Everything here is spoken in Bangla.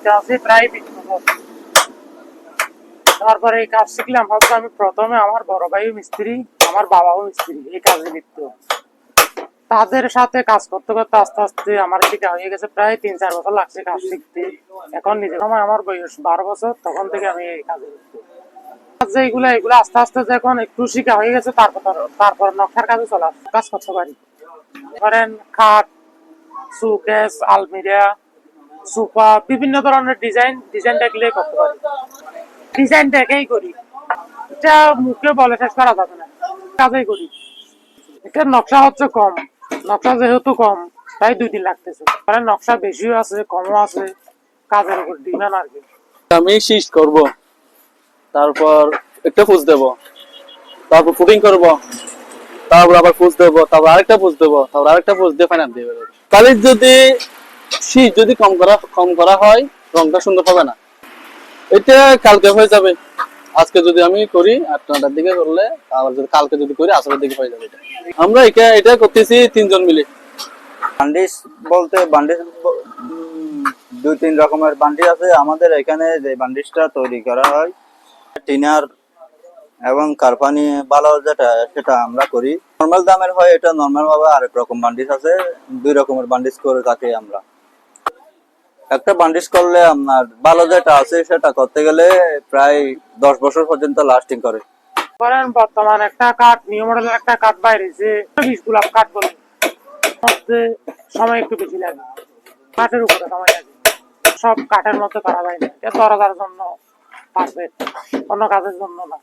কাজে আছে প্রায় 20 বছর। তারপরে এই কাজ শিখলাম হয়তো আমি প্রথমে আমার বড় ভাইও মিস্ত্রি, আমার বাবাও মিস্ত্রি, এই কাজে লিপ্ত। তাদের সাথে কাজ করতে করতে আস্তে আস্তে আমার শিখা হয়ে গেছে, প্রায় 3-4 বছর লাগছে কাজ শিখতে। এখন নিজের সময় আমার বয়স 12 বছর, তখন থেকে আমি এই কাজে লিপ্ত। যে এগুলো আস্তে আস্তে যখন একটু শিখা হয়ে গেছে, তারপর নকশার কাজে কাজ করতে পারি। ধরেন খাট, শোকেস, আলমিরা, সোফা, বিভিন্ন ধরনের ডিজাইন দেখলে করতে পারি। ডিজাইন দেখেই করি, এটা মুখে বলে শেষ করা যাবে না, কাজেই করি। এটার নকশা হচ্ছে কম, নকশা যেহেতু কম তাই 2 দিন লাগতেছে। মানে নকশা বেশিও আছে কমও আছে, কাজের উপর ডিমান্ড আর কি। আমি শীষ করব, তারপর একটা ফুজ দেব, তারপর পুডিং করব, তারপর আবার ফুজ দেব, তারপর আরেকটা ফুজ দেব, তারপর আরেকটা ফুজ দিয়ে ফাইনাল দিয়ে দেব। তাহলে যদি শীষ যদি কম করা হয়, রংটা সুন্দর হবে না। এটা কালকে হয়ে যাবে। আজকে যদি আমি করি 8টার দিকে করলে, আবার যদি কালকে যদি করি আসরের দিকে হয়ে যাবে। আমরা এটা করতেছি 3 জন মিলে। বান্ডিশ বলতে বান্ডিশ 2-3 রকমের বান্ডিশ আছে আমাদের এখানে। যে বান্ডিশটা তৈরি করা হয় টিনার এবং কারপানি বালো যেটা, সেটা আমরা করি। নর্মাল দামের হয় এটা, নর্মাল ভাবে আরেক রকম বান্ডিশ আছে। 2 রকমের বান্ডিশ করে থাকি আমরা। একটা বান্ডিশ করলে আপনার ভালো যেটা আছে সেটা করতে গেলে প্রায় 10 বছর পর্যন্ত লাস্টিং করে। ধরেন বর্তমান একটা কাঠ, নিউ মডেলের একটা কাঠ বাইরেছে, 20 গোলাপ কাঠ বলে, সময় একটু বেশি লাগে, কাঠের উপরে সময় লাগে। সব কাঠের মধ্যে করা যায় না, এটা দরজার জন্য পারফেক্ট, অন্য কাজের জন্য না।